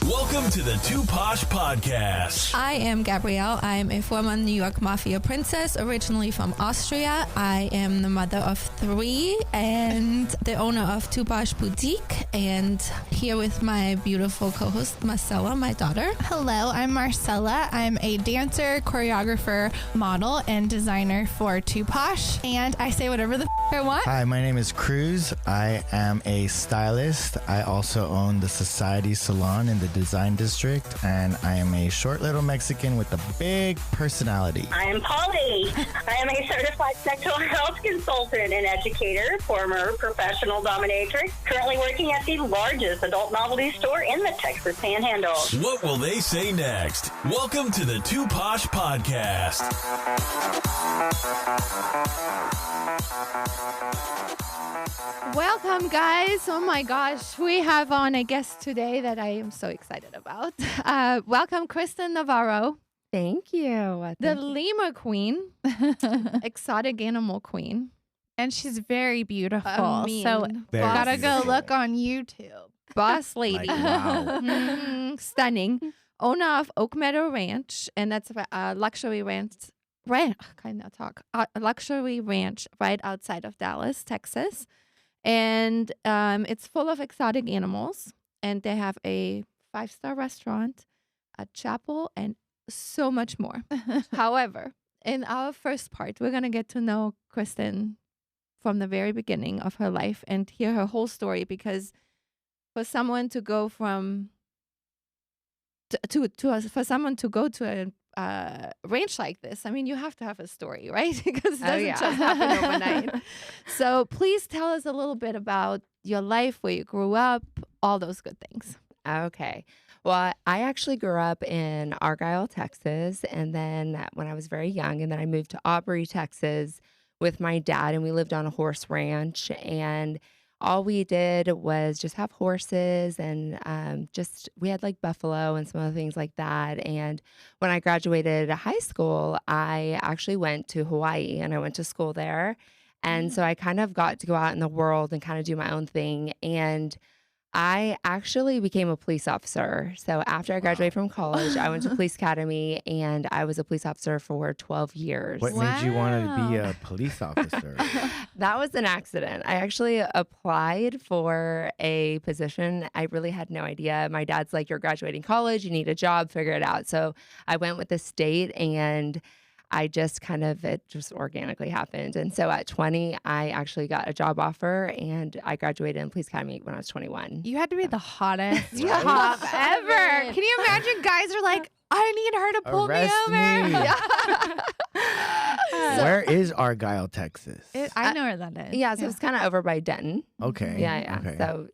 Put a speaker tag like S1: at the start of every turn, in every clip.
S1: Welcome to the Too Posh Podcast.
S2: I am Gabrielle. I am a former New York Mafia princess, originally from Austria. I am the mother of 3 and the owner of Too Posh Boutique. And here with my beautiful co-host, Marcella, my daughter.
S3: Hello, I'm Marcella. I'm a dancer, choreographer, model, and designer for Too Posh. And I say whatever the I want.
S4: Hi, my name is Cruz. I am a stylist. I also own the Society Salon in the Design District, and I am a short little Mexican with a big personality.
S5: I am Polly. I am a certified sexual health consultant and educator, former professional dominatrix, currently working at the largest adult novelty store in the Texas Panhandle.
S1: What will they say next? Welcome to the Too Posh Podcast.
S6: Welcome, guys. Oh my gosh, we have on a guest today that I am so excited about. Welcome, Kristin Navarro.
S7: Thank you.
S6: The lemur queen, exotic animal queen.
S3: And she's very beautiful. So
S4: Very
S3: gotta
S4: beautiful.
S3: go look on YouTube.
S6: Boss lady.
S4: Like, wow.
S6: Stunning. Owner of Oak Meadow Ranch, and that's a luxury ranch. Luxury ranch right outside of Dallas, Texas. And it's full of exotic animals. And they have a 5-star restaurant, a chapel, and so much more. However, in our first part, we're going to get to know Kristin from the very beginning of her life and hear her whole story, because for someone to go from for someone to go to a ranch like this, I mean, you have to have a story, right? Because it doesn't just happen overnight. So please tell us a little bit about your life, where you grew up, all those good things.
S7: Okay. Well, I actually grew up in Argyle, Texas, and then when I was very young, and then I moved to Aubrey, Texas with my dad, and we lived on a horse ranch, and all we did was just have horses, and we had like buffalo and some other things like that. And when I graduated high school, I actually went to Hawaii, and I went to school there. And so I kind of got to go out in the world and kind of do my own thing. And I actually became a police officer. So after I graduated from college, I went to police academy, and I was a police officer for 12 years.
S4: What made you want to be a police officer?
S7: That was an accident. I actually applied for a position. I really had no idea. My dad's like, you're graduating college, you need a job, figure it out. So I went with the state, and I just it just organically happened. And so at 20, I actually got a job offer, and I graduated in police academy when I was 21.
S3: You had to be the hottest
S4: Right?
S3: cop ever. Can you imagine guys are like, I need her to pull
S4: Arrest
S3: me over?
S4: me. Where is Argyle, Texas?
S3: I know where that is.
S7: Yeah, so it's kind of over by Denton.
S4: Okay.
S7: Yeah.
S4: Okay.
S7: So,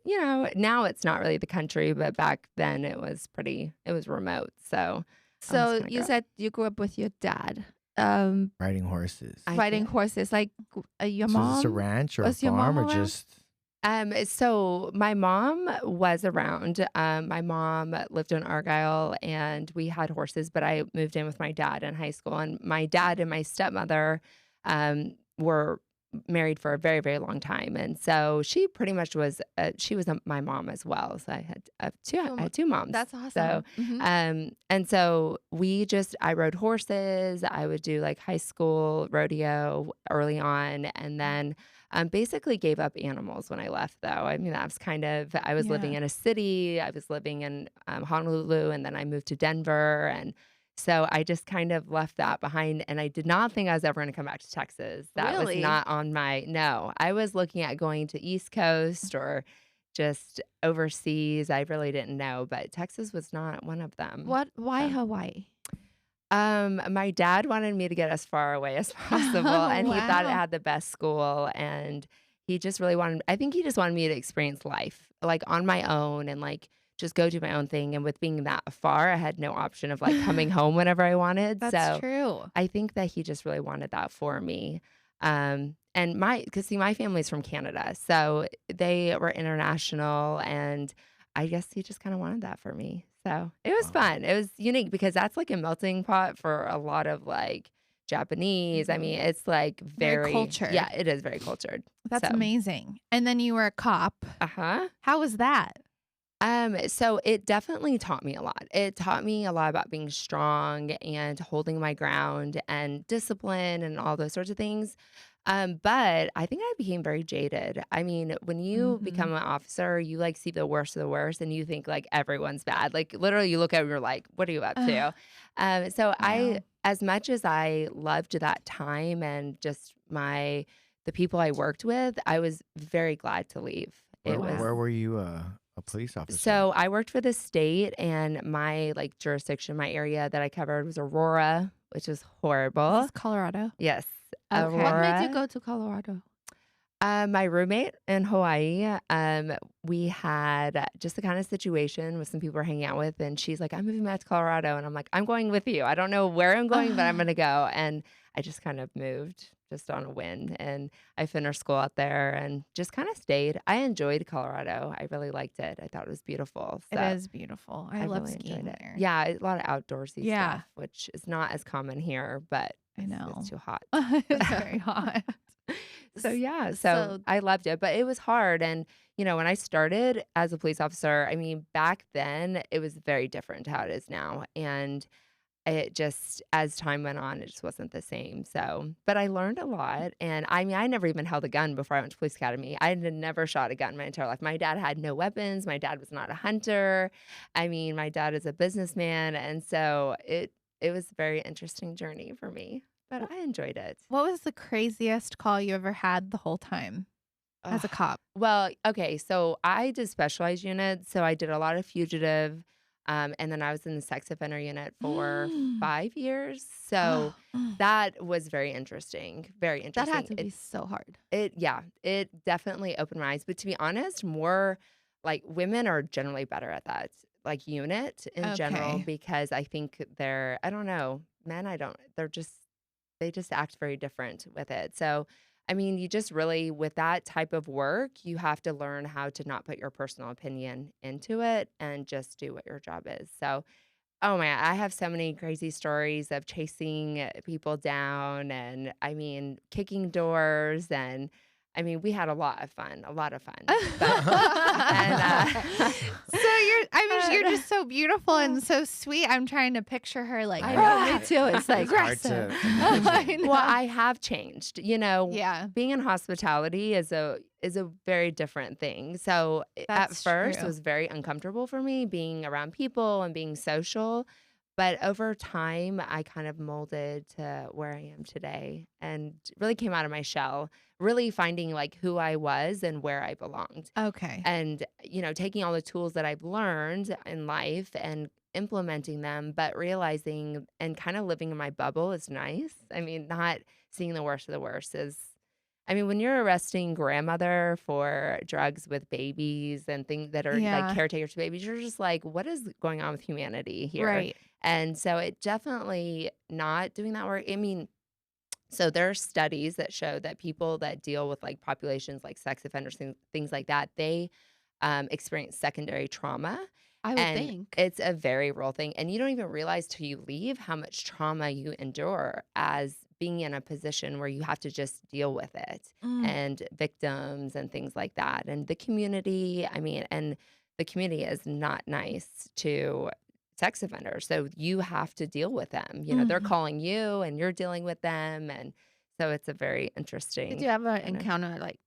S7: now it's not really the country, but back then it was remote. So
S6: You said you grew up with your dad.
S4: Riding horses.
S6: Riding horses, like your
S4: So
S6: mom.
S4: is this a ranch or a
S6: Was your
S4: farm
S6: mom
S4: or
S6: around?
S4: just...
S7: So my mom was around. My mom lived in Argyle, and we had horses, but I moved in with my dad in high school. And my dad and my stepmother were married for a very, very long time. And so she pretty much was, my mom as well. So I had two moms.
S6: That's awesome.
S7: So, and so I rode horses. I would do like high school rodeo early on, and then basically gave up animals when I left, though. I mean, that was I was living in a city. I was living in Honolulu, and then I moved to Denver. And so I just kind of left that behind, and I did not think I was ever going to come back to Texas. That
S6: Really?
S7: was not on no. I was looking at going to East Coast or just overseas. I really didn't know, but Texas was not one of them.
S6: Why Hawaii?
S7: My dad wanted me to get as far away as possible, and he thought it had the best school, and he just really I think he just wanted me to experience life like on my own, and like just go do my own thing. And with being that far, I had no option of like coming home whenever I wanted.
S6: That's true.
S7: I think that he just really wanted that for me. And my family's from Canada, so they were international, and I guess he just kind of wanted that for me. So it was fun. It was unique because that's like a melting pot for a lot of like Japanese. I mean, it's like very
S3: cultured.
S7: Yeah, it is very cultured.
S3: That's amazing. And then you were a cop.
S7: Uh-huh.
S3: How was that?
S7: So it definitely taught me a lot. It taught me a lot about being strong and holding my ground and discipline and all those sorts of things. But I think I became very jaded. I mean, when you become an officer, you like see the worst of the worst and you think like everyone's bad. Like literally you look at them, you're like, what are you up to? So I, as much as I loved that time and just the people I worked with, I was very glad to leave.
S4: Where were you a police officer?
S7: So I worked for the state, and my like jurisdiction, my area that I covered was Aurora, which is horrible.
S3: This is Colorado.
S7: Yes,
S6: Okay.
S7: Aurora.
S6: What made you go to Colorado?
S7: My roommate in Hawaii, we had just the kind of situation with some people we're hanging out with, and she's like, I'm moving back to Colorado. And I'm like, I'm going with you. I don't know where I'm going, but I'm going to go. And I just kind of moved just on a whim. And I finished school out there and just kind of stayed. I enjoyed Colorado. I really liked it. I thought it was beautiful.
S3: It
S7: So
S3: is beautiful. I love
S7: really
S3: skiing
S7: enjoyed it.
S3: there.
S7: Yeah, a lot of outdoorsy
S3: Yeah.
S7: stuff, which is not as common here, but
S3: I know.
S7: it's too hot.
S3: It's very hot.
S7: So yeah, so
S6: So-
S7: I loved it, but it was hard. And when I started as a police officer, I mean, back then it was very different to how it is now, and it just as time went on, it just wasn't the same. So, but I learned a lot, and I mean, I never even held a gun before I went to police academy. I had never shot a gun my entire life. My dad had no weapons. My dad was not a hunter. I mean, my dad is a businessman, and so it was a very interesting journey for me. But I enjoyed it.
S3: What was the craziest call you ever had the whole time as a cop?
S7: Well, okay, so I did specialized units. So I did a lot of fugitive, and then I was in the sex offender unit for 5 years. So that was very interesting. Very
S6: That
S7: interesting.
S6: had to be so hard.
S7: It definitely opened my eyes. But to be honest, more like women are generally better at that, like unit in general,
S3: Okay.
S7: because I think I don't know, men, they just act very different with it. So, I mean, you just really, with that type of work, you have to learn how to not put your personal opinion into it and just do what your job is. So, oh man, I have so many crazy stories of chasing people down and I mean, kicking doors and I mean, we had a lot of fun. But,
S3: You're just so beautiful and so sweet. I'm trying to picture her like,
S6: I know, me too. It's like,
S4: hard to
S3: I know.
S7: well, I have changed.
S3: Yeah.
S7: Being in hospitality is a very different thing. So at
S3: That's
S7: first,
S3: true.
S7: it was very uncomfortable for me being around people and being social. But over time, I kind of molded to where I am today and really came out of my shell, really finding like who I was and where I belonged.
S3: Okay.
S7: And, taking all the tools that I've learned in life and implementing them, but realizing and kind of living in my bubble is nice. I mean, not seeing the worst of the worst when you're arresting grandmother for drugs with babies and things that are
S3: Yeah.
S7: like caretakers to babies, you're just like, what is going on with humanity here?
S3: Right.
S7: And so it definitely not doing that work. I mean, so there are studies that show that people that deal with like populations like sex offenders, things like that, they experience secondary trauma.
S6: I would
S7: And
S6: think.
S7: it's a very real thing. And you don't even realize till you leave how much trauma you endure as being in a position where you have to just deal with it and victims and things like that. And the community, and the community is not nice to sex offenders. So you have to deal with them. They're calling you and you're dealing with them. And so it's a very interesting.
S6: Did you ever
S7: kinda-
S6: encounter like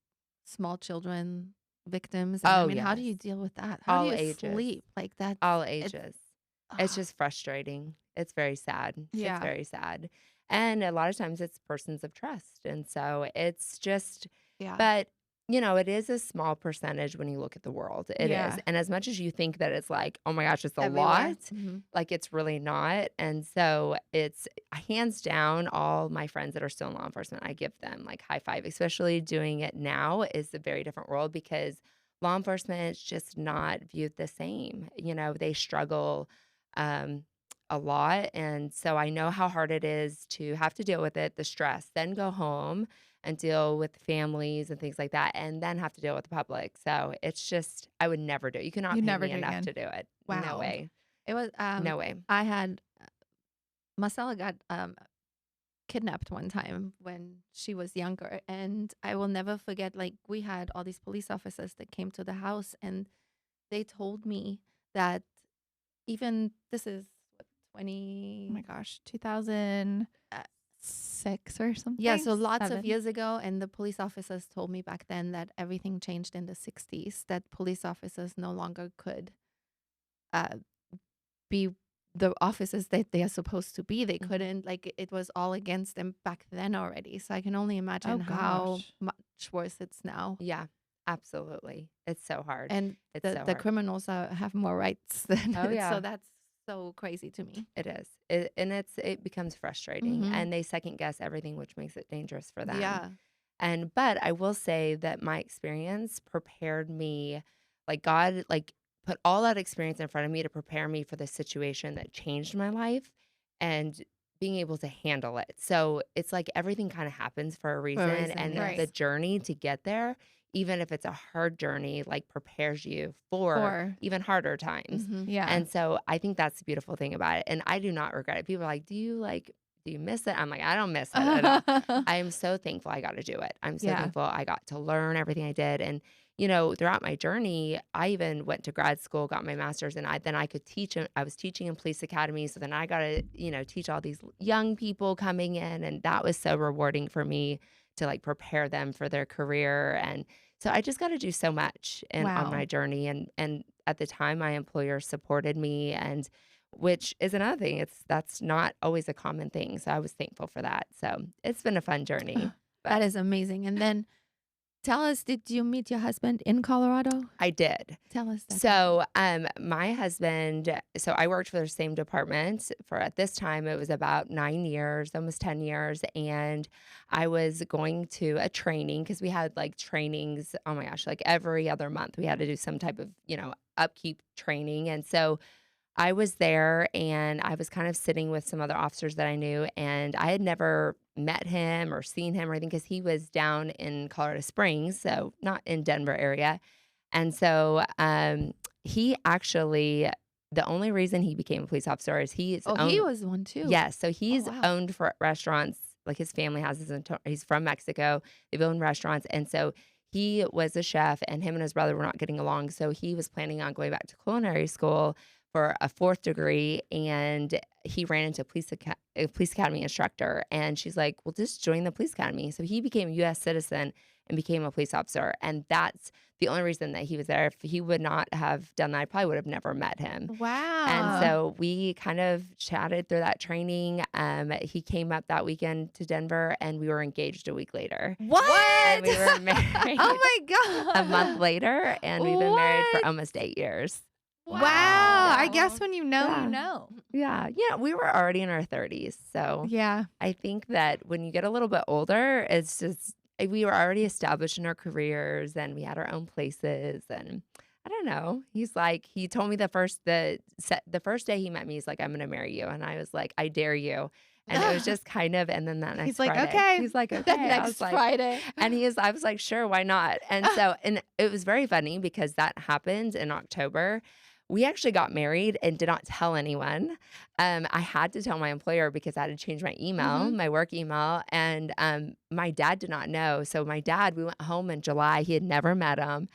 S6: small children victims?
S7: Oh,
S6: how do you
S7: yes.
S6: deal with that? How
S7: All
S6: do you
S7: ages.
S6: sleep like that?
S7: all ages. It's just frustrating. It's very sad.
S3: Yeah.
S7: It's very sad. And a lot of times it's persons of trust. And so it's just,
S3: Yeah.
S7: but it is a small percentage when you look at the world. It is.
S3: Yeah.
S7: And as much as you think that it's like, oh my gosh, it's a
S6: Everywhere.
S7: lot,
S6: Mhm.
S7: like it's really not. And so it's hands down, all my friends that are still in law enforcement, I give them like high five, especially doing it now is a very different world because law enforcement is just not viewed the same. They struggle a lot. And so I know how hard it is to have to deal with it, the stress, then go home and deal with families and things like that, and then have to deal with the public. So it's just, I would never do it. You cannot
S3: You'd
S7: pay
S3: never
S7: me
S3: do it
S7: enough
S3: again.
S7: to do it.
S3: Wow.
S7: No way.
S6: It was
S7: No way.
S6: I had Marcella got kidnapped one time when she was younger, and I will never forget. Like we had all these police officers that came to the house, and they told me that even this is what, 20.
S3: Oh my gosh, 2006 or something.
S6: Yeah, so lots of
S3: 7.
S6: years ago, and the police officers told me back then that everything changed in the 60s, that police officers no longer could be the officers that they are supposed to be. They couldn't, like, it was all against them back then already. So I can only imagine how
S3: gosh.
S6: much worse it's now.
S7: Yeah, absolutely. It's so hard.
S6: And
S7: It's
S6: the
S7: so hard.
S6: criminals have more rights than
S7: Oh, yeah.
S6: So that's so crazy to me.
S7: It is. It becomes frustrating, and they second guess everything, which makes it dangerous for them.
S6: Yeah.
S7: But I will say that my experience prepared me, like God, like put all that experience in front of me to prepare me for the situation that changed my life and being able to handle it. So it's like everything kind of happens for a reason, and
S6: yes.
S7: the journey to get there, even if it's a hard journey, like prepares you for even harder times.
S3: Yeah.
S7: And so I think that's the beautiful thing about it. And I do not regret it. People are like, do you miss it? I'm like, I don't miss it at all. I am so thankful I got to do it. I'm so thankful I got to learn everything I did. And, throughout my journey, I even went to grad school, got my master's, and then I could teach. I was teaching in police academy. So then I got to, teach all these young people coming in. And that was so rewarding for me to like prepare them for their career. And so I just got to do so much on my journey. And at the time, my employer supported me, and which is another thing. That's not always a common thing. So I was thankful for that. So it's been a fun journey.
S6: That is amazing. And then tell us, did you meet your husband in Colorado?
S7: I did.
S6: Tell us that.
S7: So my husband, so I worked for the same department for, at this time, it was about 9 years, almost 10 years. And I was going to a training because we had like trainings, oh my gosh, like every other month we had to do some type of, upkeep training. And so I was there, and I was kind of sitting with some other officers that I knew, and I had never met him or seen him or anything because he was down in Colorado Springs, so not in Denver area. And so he actually, the only reason he became a police officer is he
S6: was one too.
S7: Yes, so he's owned for restaurants, like his family has he's from Mexico. They've owned restaurants, and so he was a chef, and him and his brother were not getting along, so he was planning on going back to culinary school for a 4th degree, and he ran into a police academy instructor, and she's like, well, just join the police academy. So he became a U.S. citizen and became a police officer, and that's the only reason that he was there. If he would not have done that, I probably would have never met him.
S3: Wow.
S7: And so we kind of chatted through that training. He came up that weekend to Denver, and we were engaged a week later.
S6: What?
S7: And we were married
S6: Oh my God.
S7: a month later, and we've been married for almost 8 years.
S3: Wow. I guess when you know, you know.
S7: Yeah. We were already in our 30s. So
S3: Yeah.
S7: I think that when you get a little bit older, it's just, we were already established in our careers, and we had our own places. And I don't know. He's like, he told me the first day he met me, he's like, I'm going to marry you. And I was like, I dare you. And it was just kind of, and then that next
S3: He's like,
S7: Friday,
S3: okay.
S7: he's like, okay.
S6: Next Friday.
S7: And I was like, sure, why not? And so, and it was very funny because that happened in October. We actually got married and did not tell anyone. I had to tell my employer because I had to change my email, my work email, and my dad did not know. So we went home in July. He had never met him.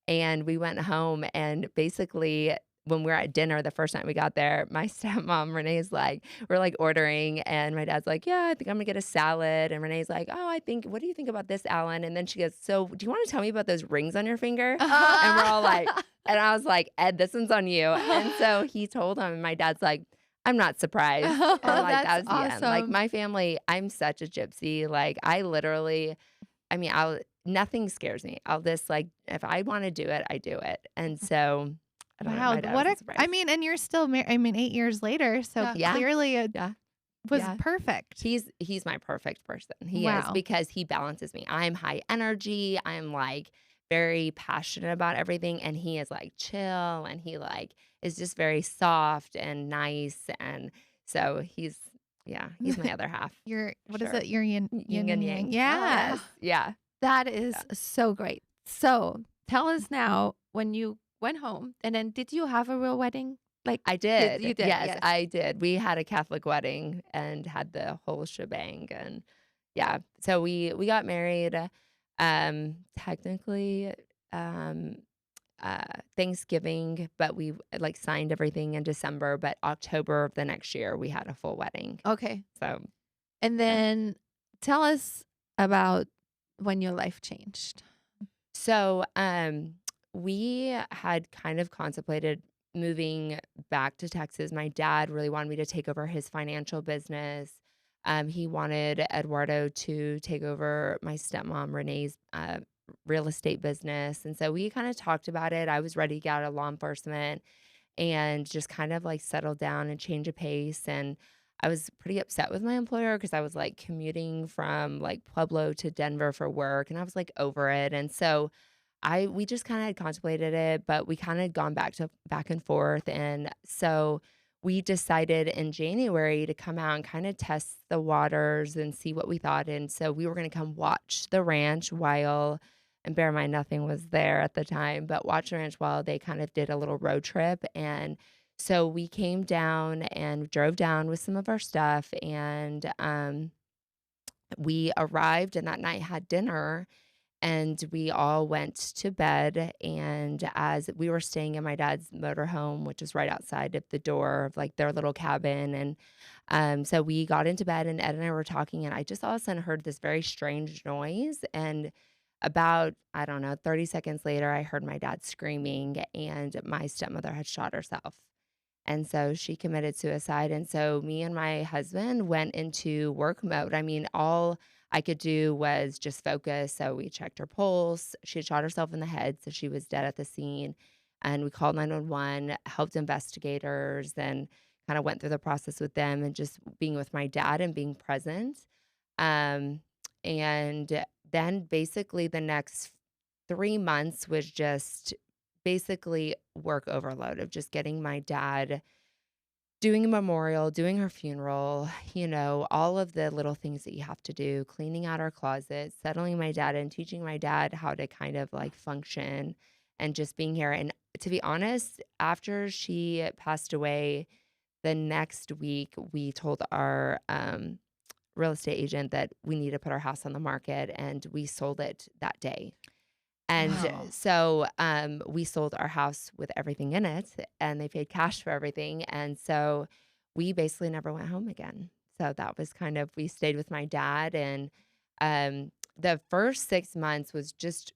S7: And we went home, and basically when we were at dinner the first night we got there, my stepmom, Renee's like, we're like ordering, and my dad's like, yeah, I think I'm gonna get a salad. And Renee's like, oh, what do you think about this, Alan? And then she goes, so do you want to tell me about those rings on your finger? And we're all like, and I was like, Ed, this one's on you. And so he told him, and my dad's like, I'm not surprised. And like, that was the end. Like my family, I'm such a gypsy. Like nothing scares me. I'll just like, if I want to do it, I do it. And so I don't know,
S3: Wow. And you're still married, 8 years later. So clearly it was perfect.
S7: He's my perfect person. He is, because he balances me. I'm high energy. I'm like very passionate about everything. And he is like chill, and he like is just very soft and nice. And so he's my other half.
S3: What is it? Your yin and yang.
S7: Yeah.
S3: Yes.
S7: Yeah.
S6: That is so great. So tell us now, when you went home, and then did you have a real wedding? Like
S7: I did.
S6: You did.
S7: Yes, I did. We had a Catholic wedding and had the whole shebang. And so we got married. Technically, Thanksgiving, but we like signed everything in December. But October of the next year, we had a full wedding.
S6: Okay.
S7: So,
S6: And then tell us about when your life changed.
S7: so we had kind of contemplated moving back to Texas. My dad really wanted me to take over his financial business. He wanted Eduardo to take over my stepmom Renee's real estate business. And so we kind of talked about it. I was ready to get out of law enforcement and just kind of like settle down and change a pace. And I was pretty upset with my employer because I was like commuting from like Pueblo to Denver for work, and I was like over it. And so we just kind of had contemplated it, but we kind of gone back and forth. And so we decided in January to come out and kind of test the waters and see what we thought. And so we were going to come watch the ranch while, and bear in mind, nothing was there at the time, but watch the ranch while they kind of did a little road trip. And so we came down and drove down with some of our stuff, and we arrived, and that night had dinner, and we all went to bed. And as we were staying in my dad's motorhome, which is right outside of the door of like their little cabin, and so we got into bed, and Ed and I were talking, and I just all of a sudden heard this very strange noise. And about, I don't know, 30 seconds later, I heard my dad screaming, and my stepmother had shot herself. And so she committed suicide. And so me and my husband went into work mode. I mean, all I could do was just focus. So we checked her pulse. She had shot herself in the head, so she was dead at the scene. And we called 911, helped investigators, and kind of went through the process with them, and just being with my dad and being present. And then basically the next 3 months was just basically work overload of just getting my dad, doing a memorial, doing her funeral, all of the little things that you have to do, cleaning out our closet, settling my dad and teaching my dad how to kind of like function, and just being here. And to be honest, after she passed away, the next week we told our real estate agent that we need to put our house on the market, and we sold it that day. And
S3: Wow.
S7: so we sold our house with everything in it, and they paid cash for everything. And so we basically never went home again. So that was kind of, we stayed with my dad. And the first 6 months was just,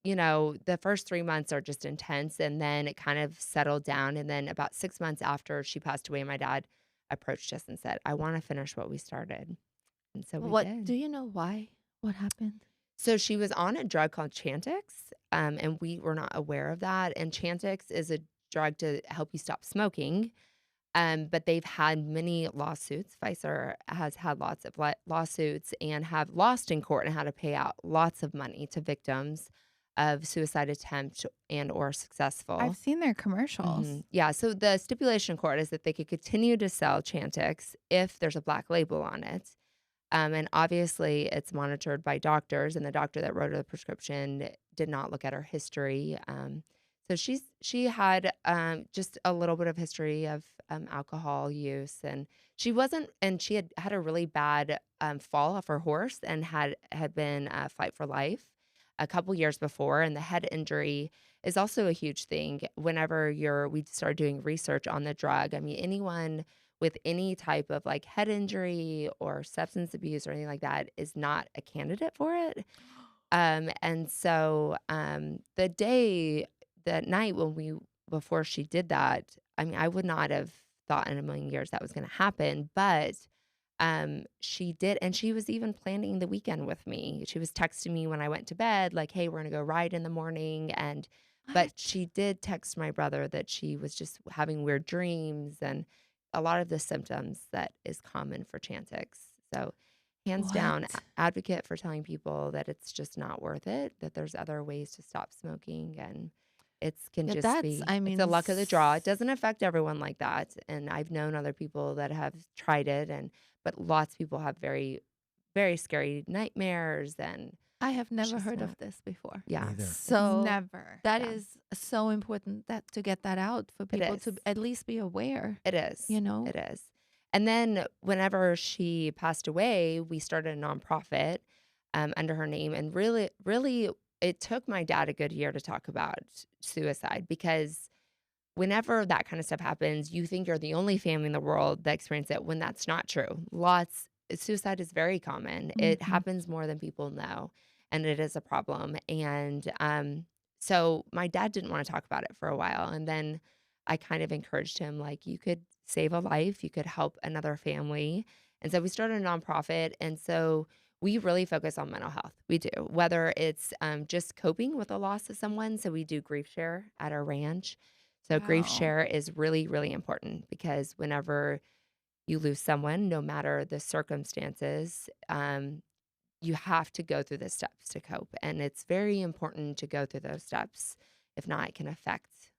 S7: the first 3 months are just intense. And then it kind of settled down. And then about 6 months after she passed away, my dad approached us and said, I want to finish what we started. And so we did.
S6: Do you know why? What happened?
S7: So she was on a drug called Chantix, and we were not aware of that. And Chantix is a drug to help you stop smoking. But they've had many lawsuits. Pfizer has had lots of lawsuits and have lost in court and had to pay out lots of money to victims of suicide attempt and or successful.
S3: I've seen their commercials.
S7: Yeah. So the stipulation in court is that they could continue to sell Chantix if there's a black label on it. And obviously it's monitored by doctors, and the doctor that wrote her the prescription did not look at her history. So she had just a little bit of history of alcohol use, and she had a really bad fall off her horse, and had been fight for life a couple years before. And the head injury is also a huge thing. Whenever we started doing research on the drug, I mean, anyone with any type of like head injury or substance abuse or anything like that is not a candidate for it. And so that night before she did that, I mean, I would not have thought in a million years that was going to happen, but she did. And she was even planning the weekend with me. She was texting me when I went to bed, like, hey, we're going to go ride in the morning. But she did text my brother that she was just having weird dreams and a lot of the symptoms that is common for Chantix. So hands down, advocate for telling people that it's just not worth it, that there's other ways to stop smoking, and it's the luck of the draw. It doesn't affect everyone like that. And I've known other people that have tried it, but lots of people have very, very scary nightmares, and
S6: I have never heard of this before.
S7: Yeah.
S6: So
S3: Never.
S6: that is so important to get that out for people to at least be aware.
S7: It is.
S6: It
S7: is. And then whenever she passed away, we started a nonprofit under her name. And really, really it took my dad a good year to talk about suicide, because whenever that kind of stuff happens, you think you're the only family in the world that experience it, when that's not true. Suicide is very common. It happens more than people know, and it is a problem. And so my dad didn't want to talk about it for a while. And then I kind of encouraged him, like, you could save a life, you could help another family. And so we started a nonprofit. And so we really focus on mental health. We do, whether it's just coping with the loss of someone. So we do grief share at our ranch. So grief share is really, really important, because whenever you lose someone, no matter the circumstances, you have to go through the steps to cope. And it's very important to go through those steps. If not, it can affect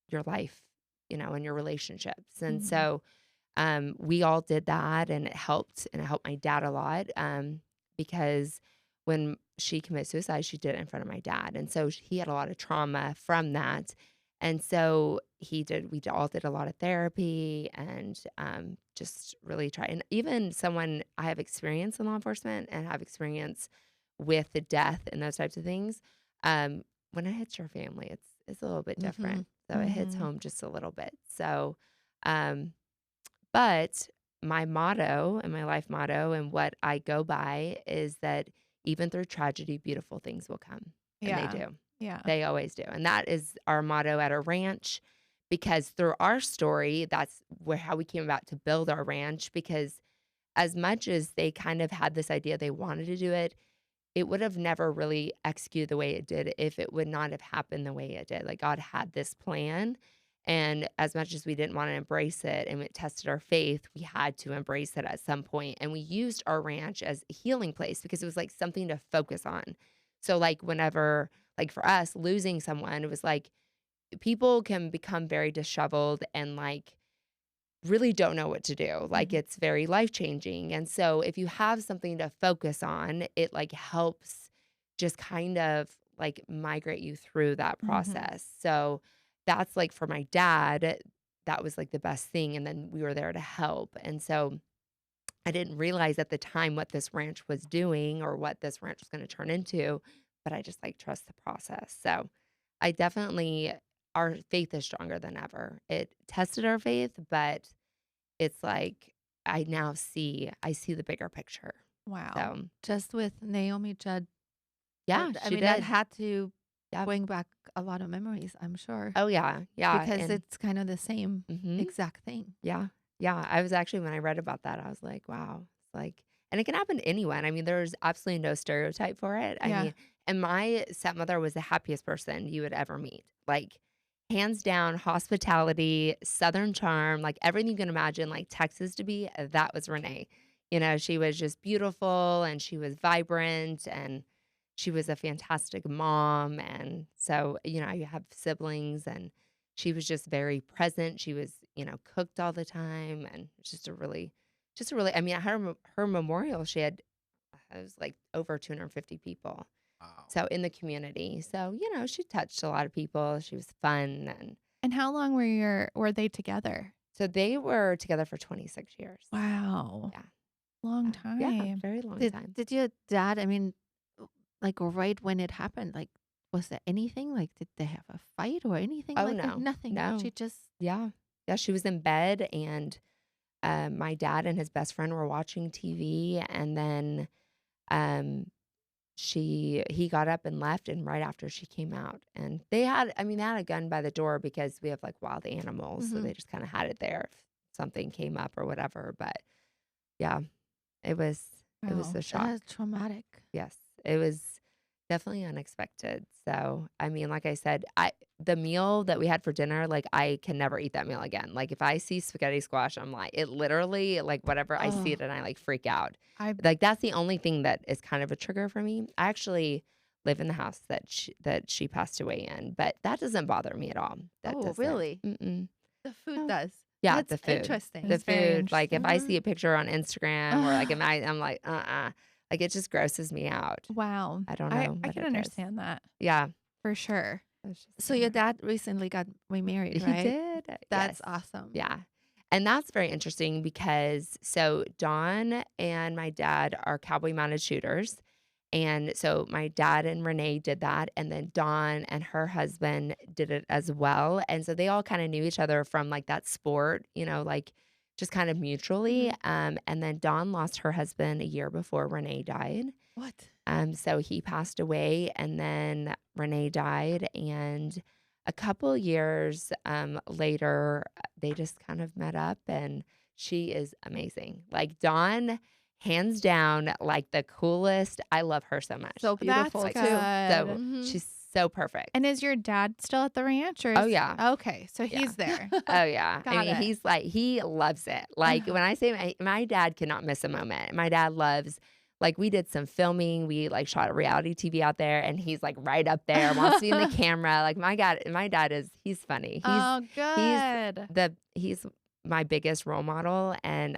S7: your life, and your relationships. And so we all did that, and it helped my dad a lot, because when she committed suicide, she did it in front of my dad. And so he had a lot of trauma from that. And so we all did a lot of therapy, and just really try. And even I have experience in law enforcement and have experience with the death and those types of things. When it hits your family, it's a little bit different. So it hits home just a little bit. So, but my motto and my life motto and what I go by is that even through tragedy, beautiful things will come. And they do.
S3: Yeah.
S7: They always do. And that is our motto at our ranch, because through our story, that's how we came about to build our ranch. Because as much as they kind of had this idea they wanted to do it, it would have never really executed the way it did if it would not have happened the way it did. Like, God had this plan. And as much as we didn't want to embrace it and it tested our faith, we had to embrace it at some point. And we used our ranch as a healing place, because it was like something to focus on. So like whenever, like for us, losing someone, it was like people can become very disheveled and like really don't know what to do. Like it's very life-changing. And so if you have something to focus on, it like helps just kind of like migrate you through that process. So that's like for my dad, that was like the best thing. And then we were there to help. And so I didn't realize at the time what this ranch was doing or what this ranch was going to turn into, but I just like trust the process. So I definitely, our faith is stronger than ever. It tested our faith, but it's like I see the bigger picture.
S3: Wow.
S7: So
S6: Just with Naomi Judd.
S7: yeah,
S6: I
S7: she
S6: mean,
S7: did.
S6: that had to
S7: Yep.
S6: bring back a lot of memories, I'm sure.
S7: Oh yeah, yeah.
S6: Because
S7: and-
S6: it's kind of the same
S7: Mhm.
S6: exact thing.
S7: Yeah. Yeah. I was actually, when I read about that, I was like, wow. It's like, and it can happen to anyone. I mean, there's absolutely no stereotype for it. I
S3: Yeah.
S7: mean, and my stepmother was the happiest person you would ever meet. Like, hands down, hospitality, Southern charm, like everything you can imagine, like Texas to be, that was Renee. You know, she was just beautiful and she was vibrant and she was a fantastic mom. And so, you know, I have siblings and she was just very present. She was, you know, cooked all the time and just a really, I mean, at her memorial, she had, it was like over 250 people.
S4: Wow.
S7: So in the community. So, you know, she touched a lot of people. She was fun.
S3: And how long were they together?
S7: So they were together for 26 years.
S3: Wow.
S7: Yeah.
S3: Long time.
S7: Yeah, very long time.
S6: Did your dad, I mean, like right when it happened, like, was there anything? Like, did they have a fight or anything?
S7: Oh,
S6: like
S7: no.
S6: that? Nothing.
S7: No.
S6: She just,
S7: Yeah. Yeah, she was in bed and my dad and his best friend were watching TV and then he got up and left, and right after she came out, and they had a gun by the door because we have like wild animals, so they just kind of had it there if something came up or whatever. But yeah, it was
S3: Wow.
S7: a shock.
S6: that's traumatic.
S7: Yes, it was definitely unexpected. So, I mean, like I said, the meal that we had for dinner, like I can never eat that meal again. Like if I see spaghetti squash, I'm like, it literally, like whatever I see it and I like freak out. Like that's the only thing that is kind of a trigger for me. I actually live in the house that she passed away in, but that doesn't bother me at all. That
S6: Oh,
S7: doesn't.
S6: really?
S7: Mm-mm.
S6: The food
S7: No.
S6: does.
S7: Yeah,
S6: That's
S7: the food.
S6: interesting.
S7: The
S3: It's very
S7: food. Like if I
S6: interesting.
S7: see a picture on Instagram or like I'm like, like it just grosses me out.
S3: Wow.
S7: I don't know.
S3: I
S7: what
S3: can
S7: it is.
S3: understand that
S7: Yeah.
S3: for sure.
S7: It's just
S6: So your dad recently got remarried,
S7: He
S6: right?
S7: did.
S6: That's
S7: Yes.
S6: awesome.
S7: Yeah. And that's very interesting because so Dawn and my dad are cowboy mounted shooters. And so my dad and Renee did that. And then Dawn and her husband did it as well. And so they all kind of knew each other from like that sport, like just kind of mutually. And then Dawn lost her husband a year before Renee died.
S6: What?
S7: So he passed away, and then Renee died. And a couple years later, they just kind of met up, and she is amazing. Like Dawn, hands down, like the coolest. I love her so much.
S6: So beautiful
S3: That's
S6: too.
S3: good.
S7: So she's so perfect.
S3: And is your dad still at the ranch? Or
S7: Oh, yeah.
S3: Okay, so he's there.
S7: Oh yeah. I
S3: Got
S7: mean,
S3: it.
S7: he's like, he loves it. Like when I say my dad cannot miss a moment. My dad loves, like we did some filming. We like shot a reality TV out there, and he's like right up there, wants to be in the camera. Like my dad is, he's funny. He's my biggest role model, and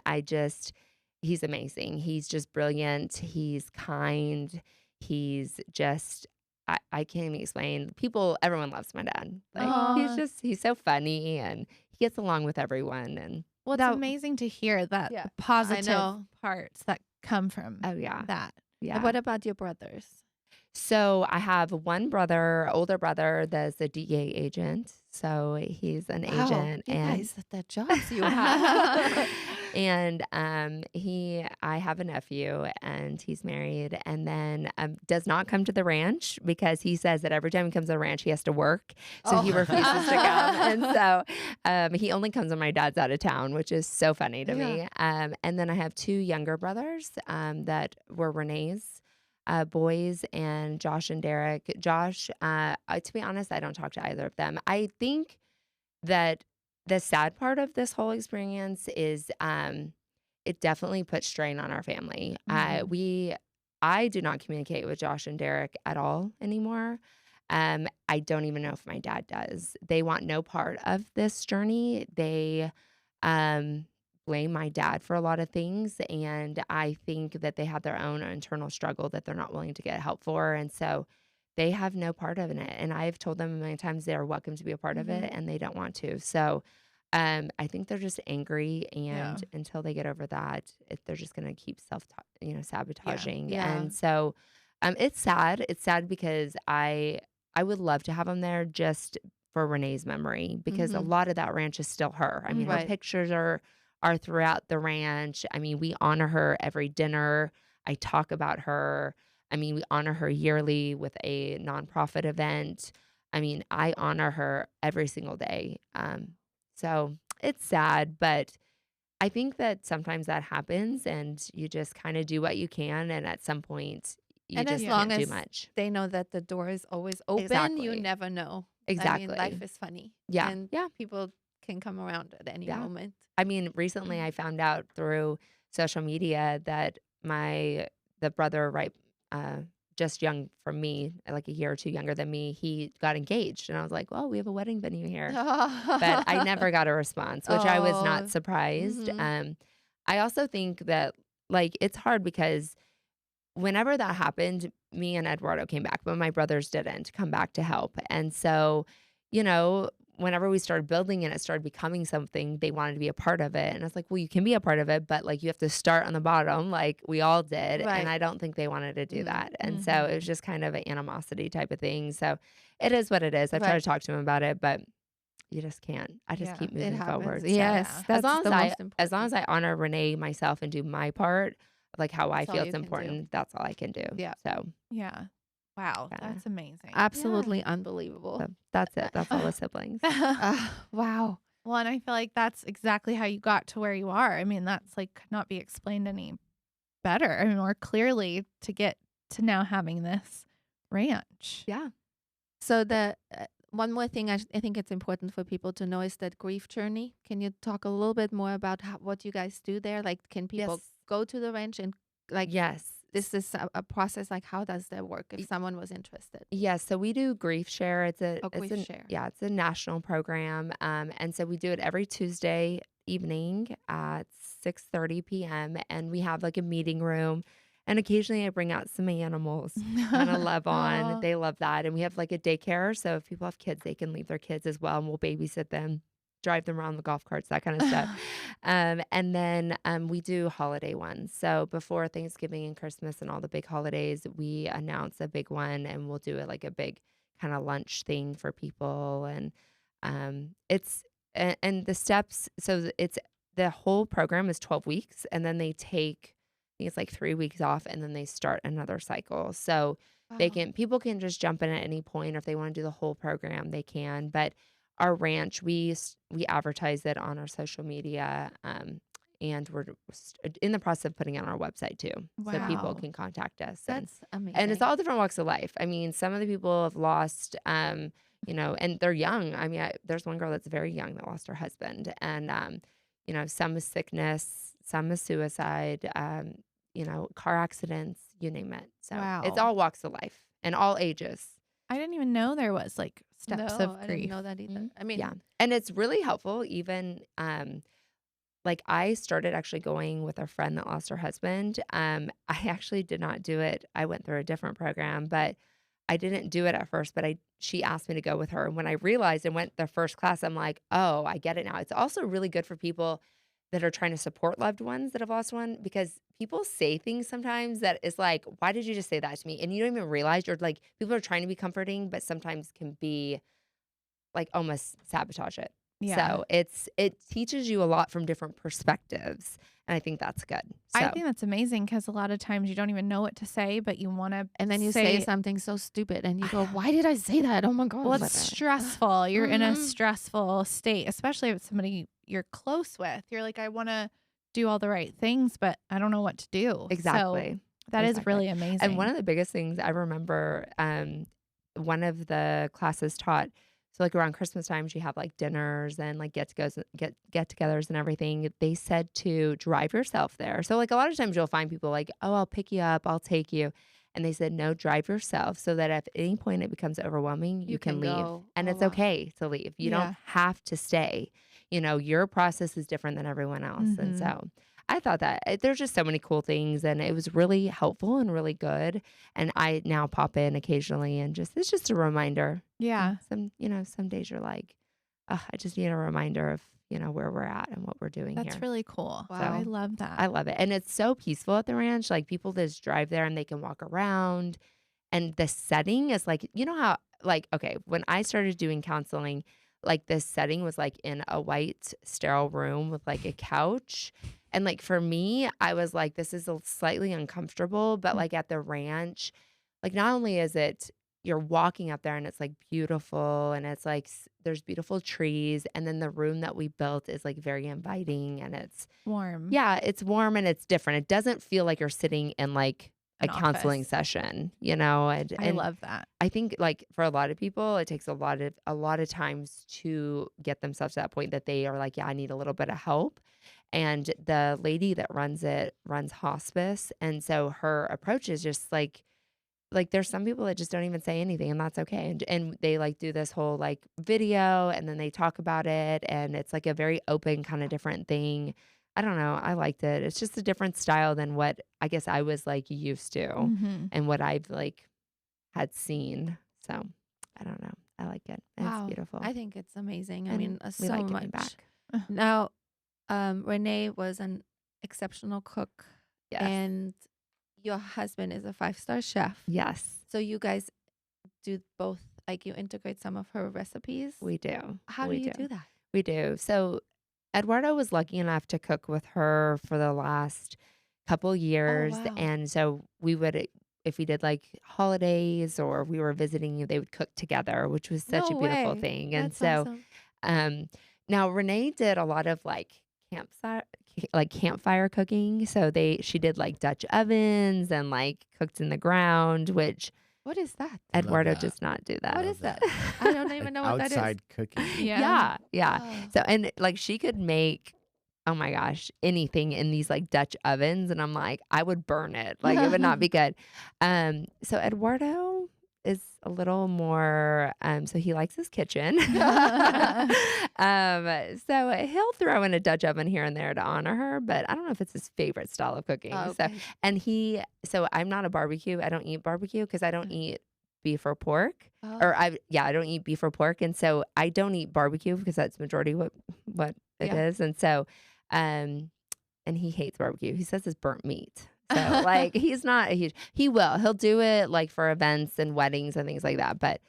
S7: he's amazing. He's just brilliant. He's kind. He's just, I can't even explain. Everyone loves my dad. Like he's so funny, and he gets along with everyone. And
S3: Well, it's amazing to hear that
S6: Yeah,
S3: positive parts that come from
S7: oh yeah,
S3: that.
S7: yeah.
S6: And what about your brothers?
S7: So I have one brother, older brother, that's a DEA agent. So he's an agent,
S6: you
S7: and
S6: guys, the jobs you have.
S7: and I have a nephew, and he's married, and then does not come to the ranch because he says that every time he comes to the ranch, he has to work, so he refuses to come, and so he only comes when my dad's out of town, which is so funny to me. And then I have two younger brothers that were Renee's boys, and Josh and Derek. Josh, to be honest, I don't talk to either of them. I think that the sad part of this whole experience is it definitely puts strain on our family. I do not communicate with Josh and Derek at all anymore. I don't even know if my dad does. They want no part of this journey. They blame my dad for a lot of things, and I think that they have their own internal struggle that they're not willing to get help for, and so they have no part of it. And I've told them many times they are welcome to be a part of it, and they don't want to. So I think they're just angry, and until they get over that, they're just going to keep sabotaging.
S6: Yeah.
S7: And so it's sad. It's sad because I would love to have them there just for Renee's memory, because a lot of that ranch is still her. I mean, her pictures are throughout the ranch. I mean, we honor her every dinner. I talk about her. I mean, we honor her yearly with a nonprofit event. I mean, I honor her every single day. So it's sad, but I think that sometimes that happens, and you just kind of do what you can. And at some point, you
S6: And
S7: just
S6: as long
S7: can't do
S6: as
S7: much.
S6: they know that the door is always open,
S7: Exactly.
S6: you never know.
S7: Exactly.
S6: I mean, life is funny.
S7: Yeah.
S6: And people can come around at any
S7: Yeah.
S6: moment.
S7: I mean, recently I found out through social media that the brother, just young from me, like a year or two younger than me, he got engaged. And I was like, well, we have a wedding venue here. But I never got a response, which I was not surprised. I also think that it's hard because whenever that happened, me and Eduardo came back, but my brothers didn't come back to help. And so, whenever we started building and it started becoming something, they wanted to be a part of it. And I was like, well, you can be a part of it, but you have to start on the bottom like we all did.
S6: Right.
S7: And I don't think they wanted to do that. And so it was just kind of an animosity type of thing. So it is what it is. I've tried to talk to him about it, but you just can't. I just keep moving forward. So
S6: Yes. That's
S7: as long
S6: the
S7: as
S6: most important.
S7: as long as I honor Renee myself and do my part, like how I
S6: That's all
S7: feel
S6: you
S7: it's
S6: can do.
S7: important, that's all I can do.
S6: Yeah.
S7: So
S3: Yeah. Wow,
S7: Yeah.
S3: that's amazing.
S6: Absolutely unbelievable.
S7: that's it. That's all the siblings.
S6: Wow.
S3: Well, and I feel like that's exactly how you got to where you are. I mean, that's could not be explained any better. I mean, more clearly to get to now having this ranch.
S7: Yeah.
S6: So the one more thing I think it's important for people to know is that grief journey. Can you talk a little bit more about what you guys do there? Like, can people
S7: Yes.
S6: go to the ranch and
S7: Yes.
S6: this is a process? Like, how does that work if someone was interested?
S7: Yes, so we do Grief Share. It's
S6: Grief Share.
S7: Yeah, it's a national program, and so we do it every Tuesday evening at 6:30 p.m. And we have a meeting room, and occasionally I bring out some animals, kind of love on.
S6: Aw.
S7: They love that, and we have a daycare. So if people have kids, they can leave their kids as well, and we'll babysit them. drive them around the golf carts, that kind of stuff. And then we do holiday ones. So before Thanksgiving and Christmas and all the big holidays, we announce a big one, and we'll do it like a big kind of lunch thing for people. And and the steps, so it's the whole program is 12 weeks, and then they take, I think it's like 3 weeks off, and then they start another cycle. So people can just jump in at any point, or if they want to do the whole program, they can. But our ranch, we advertise it on our social media, and we're in the process of putting it on our website too, so people can contact us.
S6: That's amazing.
S7: And it's all different walks of life. I mean, some of the people have lost, and they're young. I mean, there's one girl that's very young that lost her husband, and some is sickness, some is suicide, car accidents, you name it. So it's all walks of life and all ages.
S3: I didn't even know there was like steps of grief.
S6: I didn't know that either. I mean,
S7: yeah. And it's really helpful. Even, like I started actually going with a friend that lost her husband. I actually did not do it. I went through a different program, but I didn't do it at first, but she asked me to go with her. And when I realized and went the first class, I'm like, oh, I get it now. It's also really good for people that are trying to support loved ones that have lost one, because people say things sometimes that is like, why did you just say that to me? And you don't even realize, you're like, people are trying to be comforting, but sometimes can be like almost sabotage it.
S3: Yeah.
S7: So it teaches you a lot from different perspectives. And I think that's good. So,
S3: I think that's amazing, because a lot of times you don't even know what to say, but you want to.
S6: And then you say something so stupid and you go, why did I say that? Oh my God.
S3: Well, it's stressful. You're in a stressful state, especially if it's somebody you're close with. You're like, I want to do all the right things, but I don't know what to do.
S7: Exactly.
S3: So that is really amazing.
S7: And one of the biggest things I remember, one of the classes taught, so like around Christmas time, you have like dinners and like get-togethers and everything. They said to drive yourself there. So like a lot of times you'll find people like, oh, I'll pick you up, I'll take you. And they said, no, drive yourself, so that if at any point it becomes overwhelming, you can leave. And it's okay to leave. You don't have to stay. Your process is different than everyone else. And so I thought that there's just so many cool things, and it was really helpful and really good. And I now pop in occasionally, and it's just a reminder.
S3: Yeah.
S7: Some days you're like, oh, I just need a reminder of, where we're at and what we're doing here.
S3: That's really cool.
S6: Wow.
S3: So I love that.
S7: I love it. And it's so peaceful at the ranch. Like people just drive there and they can walk around, and the setting is like, how, like, okay, when I started doing counseling, like this setting was like in a white sterile room with like a couch. And like for me, I was like, this is slightly uncomfortable, but like at the ranch, like not only is it, you're walking up there and it's like beautiful, and it's like there's beautiful trees, and then the room that we built is like very inviting, and it's
S3: warm.
S7: Yeah, it's warm and it's different. It doesn't feel like you're sitting in like a counseling
S3: office
S7: session, and
S3: I love that.
S7: I think like for a lot of people, it takes a lot of times to get themselves to that point that they are like, yeah, I need a little bit of help. And the lady that runs it runs hospice, and so her approach is just like there's some people that just don't even say anything, and that's okay. And they like do this whole like video, and then they talk about it, and it's like a very open kind of different thing. I don't know. I liked it. It's just a different style than what I guess I was like used to and what I've like had seen. So I don't know. I like it.
S6: Wow.
S7: It's beautiful.
S6: I think it's amazing.
S7: And
S6: I mean,
S7: we
S6: so
S7: like
S6: much.
S7: giving back.
S6: Now, Renee was an exceptional cook,
S7: Yes.
S6: and your husband is a 5-star chef.
S7: Yes,
S6: So you guys do both, like you integrate some of her recipes.
S7: we do.
S6: How
S7: We
S6: do you do that?
S7: We do. So Eduardo was lucky enough to cook with her for the last couple years.
S6: wow.
S7: And so we would, if we did like holidays or we were visiting, they would cook together, which was such
S6: No
S7: a beautiful
S6: way.
S7: thing. And
S6: That's
S7: so
S6: awesome.
S7: now Renee did a lot of like campfire cooking. So she did like Dutch ovens and like cooked in the ground, which
S6: What is that?
S7: Eduardo
S4: that.
S7: does not do that.
S6: What is that? I don't even know what that is.
S4: Outside cooking.
S3: Yeah.
S7: Yeah.
S6: Oh.
S7: So, and like she could make, oh my gosh, anything in these like Dutch ovens. And I'm like, I would burn it. Like it would not be good. So Eduardo is a little more, so he likes his kitchen. So he'll throw in a Dutch oven here and there to honor her, but I don't know if it's his favorite style of cooking.
S6: Oh,
S7: So,
S6: okay.
S7: so I'm not a barbecue. I don't eat barbecue because I don't eat beef or pork.
S6: Oh.
S7: Or I don't eat beef or pork, and so I don't eat barbecue because that's majority what it is. And so and he hates barbecue. He says it's burnt meat. So like he's not a huge, he'll do it like for events and weddings and things like that, but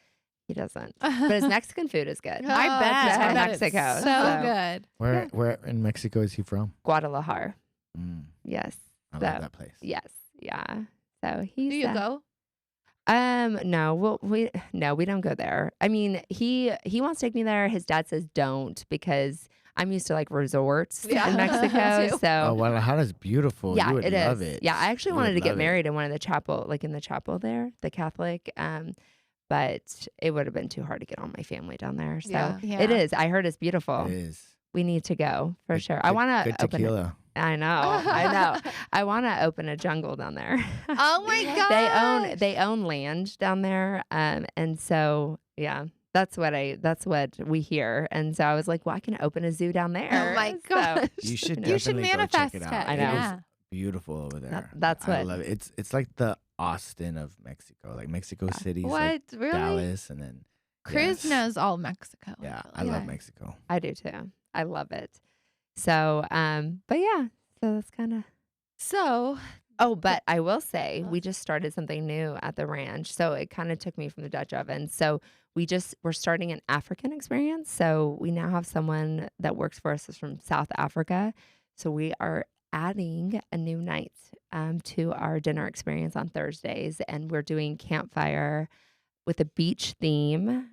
S7: he doesn't. But his Mexican food is good.
S3: I bet.
S7: He's from
S3: I bet it's
S7: Mexico.
S3: so good.
S4: Where in Mexico is he from?
S7: Guadalajara.
S4: Mm,
S7: Yes.
S4: I
S7: So,
S4: love that place.
S7: yes. Yeah. So he's
S6: Do you go?
S7: No, we don't go there. I mean, he wants to take me there. His dad says don't because I'm used to like resorts
S6: Yeah.
S7: in Mexico.
S6: Too.
S7: So
S4: Oh, Guadalajara's beautiful.
S7: yeah,
S4: You would
S7: it
S4: love
S7: is.
S4: it.
S7: Yeah, I actually
S4: You
S7: wanted
S4: would
S7: to get
S4: love it.
S7: married in one of the chapel, like in the chapel there, the Catholic. But it would have been too hard to get all my family down there. So
S6: Yeah.
S7: it is. I heard it's beautiful.
S4: It is.
S7: We need to go for
S4: Good-
S7: sure. I
S4: good-
S7: want
S4: good
S7: to open it.
S4: tequila.
S7: I know. I want to open a jungle down there.
S3: Oh my god.
S7: They own land down there, and so yeah, that's what we hear. And so I was like, well, I can open a zoo down there.
S6: Oh my
S7: So,
S6: gosh.
S4: You should
S3: You should
S4: definitely go check
S3: manifest
S4: it
S3: it.
S4: out.
S7: I know.
S3: Yeah.
S4: It is beautiful over there.
S7: that's
S4: I
S7: what-
S4: love it. It's like the Austin of Mexico. Like Mexico City's
S6: What?
S4: like
S6: Really?
S4: Dallas, and then
S3: Cruz
S4: yes.
S3: knows all Mexico.
S4: Yeah,
S3: I
S4: I
S3: feel
S4: love
S3: like.
S4: Mexico.
S7: I do too. I love it. So, but yeah, so that's kind of.
S6: So,
S7: Oh, but I will say we just started something new at the ranch. So it kind of took me from the Dutch oven. So we're starting an African experience. So we now have someone that works for us that's from South Africa. So we are adding a new night to our dinner experience on Thursdays. And we're doing campfire with a beach theme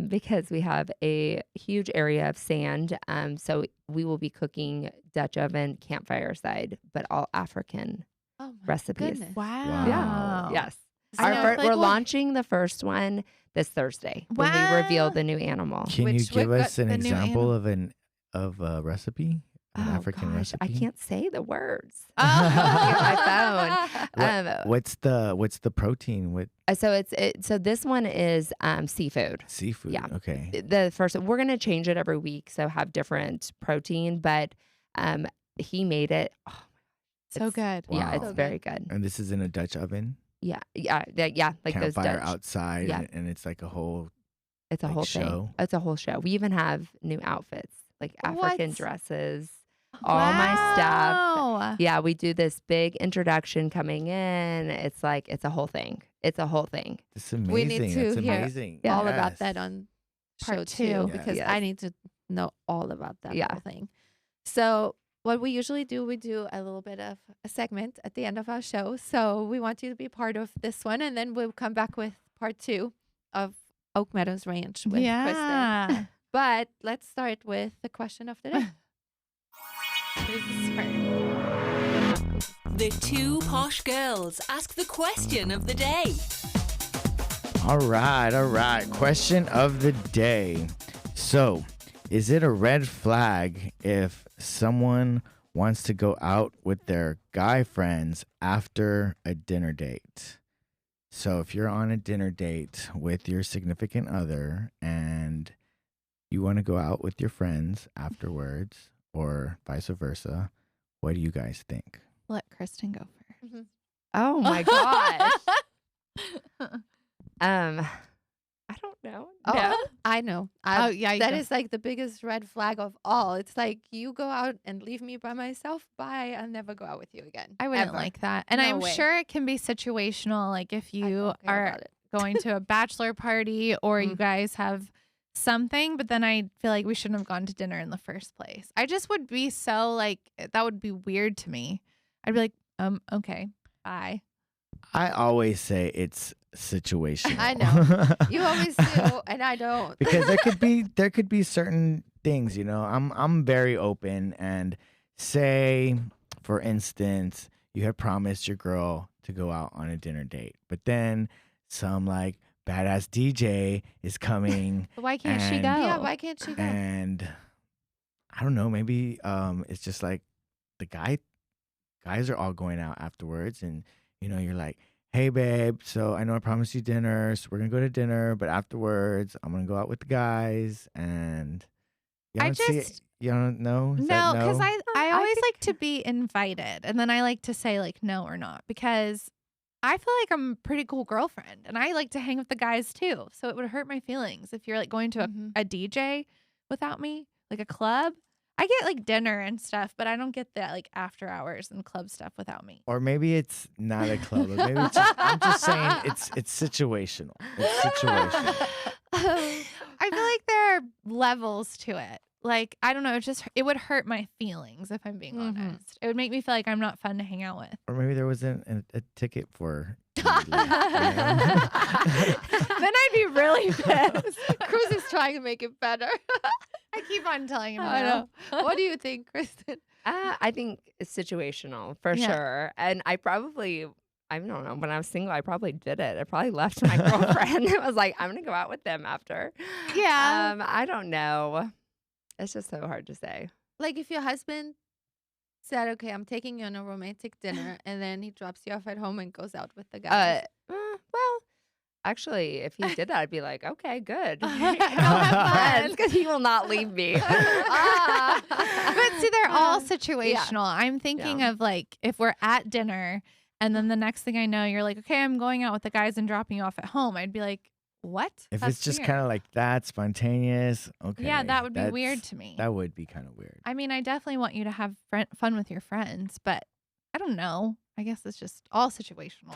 S7: because we have a huge area of sand. So we will be cooking Dutch oven campfire side, but all African
S6: oh my
S7: recipes.
S6: goodness.
S3: Wow.
S7: Yeah. Yes.
S3: I know, like,
S7: We're
S3: well-
S7: launching the first one this Thursday when we reveal the new animal.
S4: Can you
S3: Which
S4: give
S3: what
S4: us an
S3: the new
S4: example of a recipe? An
S7: Oh,
S4: African
S7: gosh,
S4: recipe?
S7: I can't say the words.
S3: Oh.
S7: my phone.
S4: What's the protein? What
S7: So this one is seafood.
S4: seafood?
S7: Yeah.
S4: Okay.
S7: The first we're gonna change it every week, so have different protein. But he made it. Oh,
S3: So good.
S7: yeah,
S4: Wow.
S7: it's
S6: So
S7: very good.
S4: And this is in a Dutch oven.
S7: Yeah. Like those
S4: Campfire
S7: Dutch.
S4: outside,
S7: Yeah.
S4: and it's like a whole.
S7: It's a
S4: like
S7: whole
S4: show?
S7: thing. It's a whole show. We even have new outfits, like African
S6: What?
S7: dresses. All my stuff.
S3: Wow.
S7: Yeah, we do this big introduction coming in. It's like it's a whole thing. It's a whole thing.
S4: It's amazing.
S6: We need to
S4: It's
S6: hear
S4: amazing.
S6: all about
S4: Yes.
S6: that on
S3: Part
S6: show
S3: two.
S6: two
S4: Yes.
S6: because
S7: Yes.
S6: I need to know all about that
S7: Yeah.
S6: whole thing. So what we usually do, we do a little bit of a segment at the end of our show. So we want you to be part of this one, and then we'll come back with part 2 of Oak Meadows Ranch with Kristin.
S3: Yeah.
S6: But let's start with the question of the day.
S1: The two posh girls ask the question of the day.
S4: All right. Question of the day. So, is it a red flag if someone wants to go out with their guy friends after a dinner date? So, if you're on a dinner date with your significant other and you want to go out with your friends afterwards or vice versa, what do you guys think?
S3: Let Kristin go first.
S7: Oh my gosh. I don't know.
S6: Oh,
S7: No.
S6: I know.
S3: Oh, yeah.
S6: That is like the biggest red flag of all. It's like you go out and leave me by myself. Bye. I'll never go out with you again.
S3: I wouldn't
S6: Ever.
S3: like that. And
S6: No
S3: I'm
S6: way.
S3: sure it can be situational. Like if
S6: I
S3: you
S6: don't care
S3: are
S6: about it.
S3: going to a bachelor party or you guys have something, but then I feel like we shouldn't have gone to dinner in the first place. I just would be so like, that would be weird to me. I'd be like, okay, bye.
S4: I always say it's situational.
S6: I know. You always do, and I don't.
S4: Because there could be certain things, you know. I'm very open, and say, for instance, you had promised your girl to go out on a dinner date, but then some like badass DJ is coming,
S3: But why can't she
S4: And-
S3: go?
S6: Yeah, why can't she go?
S4: and I don't know, maybe it's just like the guys are all going out afterwards, and you know, you're like, hey babe, so I know I promised you dinner, so we're gonna go to dinner, but afterwards I'm gonna go out with the guys, and
S3: I
S4: you don't know? Is
S3: No,
S4: that
S3: because I
S6: I
S3: always
S6: think-
S3: like to be invited, and then I like to say like no or not, because I feel like I'm a pretty cool girlfriend and I like to hang with the guys too. So it would hurt my feelings if you're like going to a DJ without me, like a club. I get like dinner and stuff, but I don't get that like after hours and club stuff without me.
S4: Or maybe it's not a club. Or maybe it's just, I'm just saying it's situational. It's situational.
S3: I feel like there are levels to it. Like, I don't know, it would hurt my feelings if I'm being honest. It would make me feel like I'm not fun to hang out with.
S4: Or maybe there wasn't a ticket for.
S3: Then I'd be really pissed.
S6: Cruz is trying to make it better.
S3: I keep on telling him
S6: I
S3: no.
S6: know. What do you think, Kristin?
S7: I think it's situational for sure. And I don't know, when I was single, I probably did it. I probably left my girlfriend. I was like, I'm going to go out with them after.
S3: Yeah.
S7: I don't know. It's just so hard to say.
S6: Like if your husband said, okay, I'm taking you on a romantic dinner, and then he drops you off at home and goes out with the guys.
S7: Well, actually, if he did that, I'd be like, okay, good.
S3: Go have fun.
S7: Because he will not leave me.
S3: But see, they're all situational. I'm thinking of like if we're at dinner and then the next thing I know, you're like, okay, I'm going out with the guys and dropping you off at home. I'd be like, what?
S4: If
S3: That's
S4: it's just
S3: weird.
S4: kind of like that, spontaneous, okay.
S3: Yeah, that would be weird to me.
S4: That would be kind of weird.
S3: I mean, I definitely want you to have fun with your friends, but I don't know. I guess it's just all situational.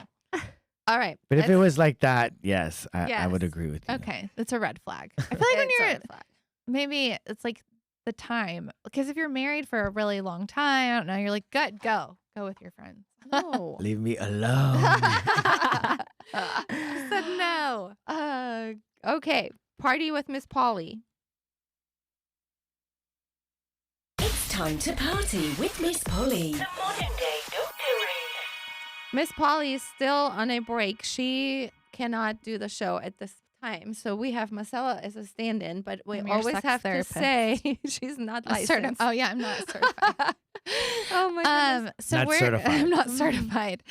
S6: All right.
S4: But if it was like that, yes, I would
S6: Yes.
S4: agree with you.
S3: Okay, it's a red flag. I feel like when
S6: It's a
S3: you're
S6: red flag.
S3: maybe it's like the time because if you're married for a really long time, I don't know. You're like, good, go with your friends.
S6: No.
S4: Leave me alone.
S3: I said no.
S6: Okay. Party with Miss Polly.
S8: It's time to party with Miss Polly.
S5: The modern day Dr.
S6: Miss Polly is still on a break. She cannot do the show at this time. So we have Marcella as a stand-in, but we
S3: I'm your
S6: always
S3: sex
S6: have
S3: therapist.
S6: to say she's not licensed.
S3: Oh yeah, I'm not certified.
S6: Oh my goodness.
S3: So
S4: Not
S3: we're
S4: certified.
S3: I'm not certified.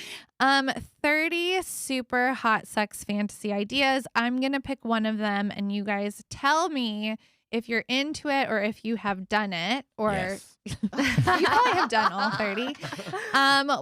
S3: 30 super hot sex fantasy ideas. I'm gonna pick one of them, and you guys tell me if you're into it or if you have done it, or
S4: Yes.
S3: you probably have done all 30.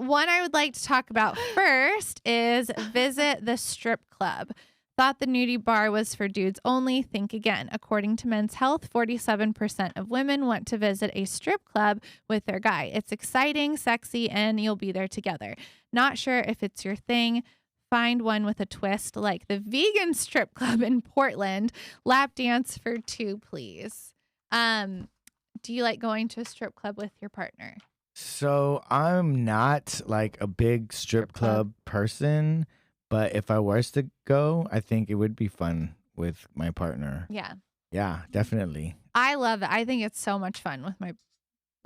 S3: One I would like to talk about first is visit the strip club. Thought the nudie bar was for dudes only? Think again. According to Men's Health, 47% of women want to visit a strip club with their guy. It's exciting, sexy, and you'll be there together. Not sure if it's your thing. Find one with a twist like the vegan strip club in Portland. Lap dance for two, please. Do you like going to a strip club with your partner?
S4: So I'm not like a big strip club person, but if I was to go, I think it would be fun with my partner.
S3: Yeah.
S4: Yeah, definitely.
S3: I love it. I think it's so much fun with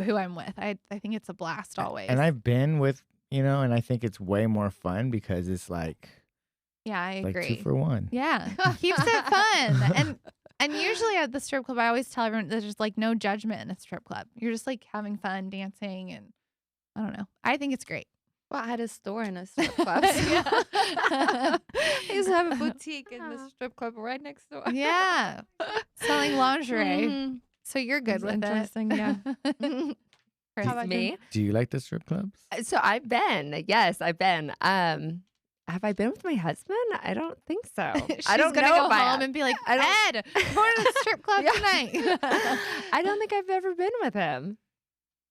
S3: who I'm with. I think it's a blast always.
S4: And I've been with, and I think it's way more fun because it's like,
S3: yeah, I
S4: like
S3: agree.
S4: 2 for 1.
S3: Yeah. Keeps it fun. And usually at the strip club, I always tell everyone there's just like no judgment in a strip club. You're just like having fun, dancing, and I don't know. I think it's great.
S6: Well, I had a store in a strip club. So.
S3: Yeah.
S6: I used to have a boutique in the strip club right next door.
S3: Yeah. Selling lingerie.
S6: Mhm.
S3: So you're good
S6: That's
S3: with
S6: interesting,
S3: it.
S6: yeah.
S3: Chris,
S6: How about
S7: Me?
S4: Do you like the strip clubs?
S7: So I've been. Yes, I've been. Have I been with my husband? I don't think so.
S3: She's
S7: I don't
S3: gonna
S7: know
S3: go
S7: if I
S3: home
S7: have.
S3: and be like,
S7: I don't-
S3: Ed, we're going to the strip club
S7: Yeah.
S3: tonight.
S7: I don't think I've ever been with him.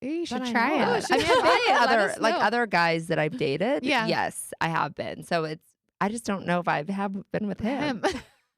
S3: You should
S7: But I
S3: try
S7: know.
S3: it.
S6: should
S7: I mean, I've
S6: try
S7: been
S6: it.
S7: with
S6: Let
S7: other
S6: us
S7: like
S6: know.
S7: other guys that I've dated.
S3: Yeah.
S7: Yes, I have been. So I just don't know if I have been with him.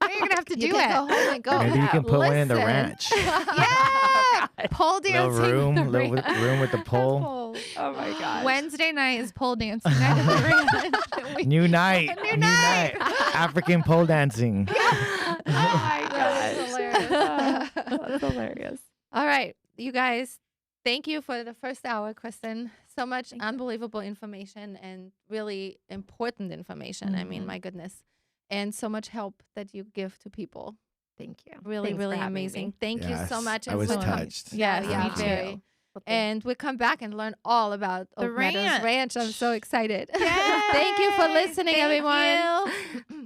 S3: Now you're gonna have to do
S6: You can go
S3: it.
S6: home and go.
S4: Maybe you can put one in the
S6: Listen.
S4: ranch.
S3: Yeah, pole
S4: Little
S3: dancing.
S4: room,
S3: in the
S4: little
S3: ranch.
S4: room with the pole.
S7: Oh my gosh.
S3: Wednesday night is pole dancing night at the ranch.
S4: New night.
S3: New night.
S4: African pole dancing.
S3: Oh my
S6: That's hilarious.
S7: That's hilarious.
S6: All right, you guys, thank you for the first hour, Kristin. So much unbelievable information and really important information. I mean, my goodness. And so much help that you give to people.
S7: Thank you.
S6: Really,
S7: Thanks for
S6: really
S7: having
S6: amazing.
S7: me.
S6: Thank you so
S4: Yes,
S6: much.
S4: I
S6: and
S4: was
S6: so
S4: touched.
S6: Yeah,
S3: Yes,
S6: yeah,
S3: me
S6: very.
S3: too.
S6: And we come back and learn all about
S3: The
S6: Oak Meadow
S3: ranch.
S6: Ranch. I'm so excited.
S3: Yay!
S6: Thank you for listening,
S3: Thank
S6: everyone.
S3: you.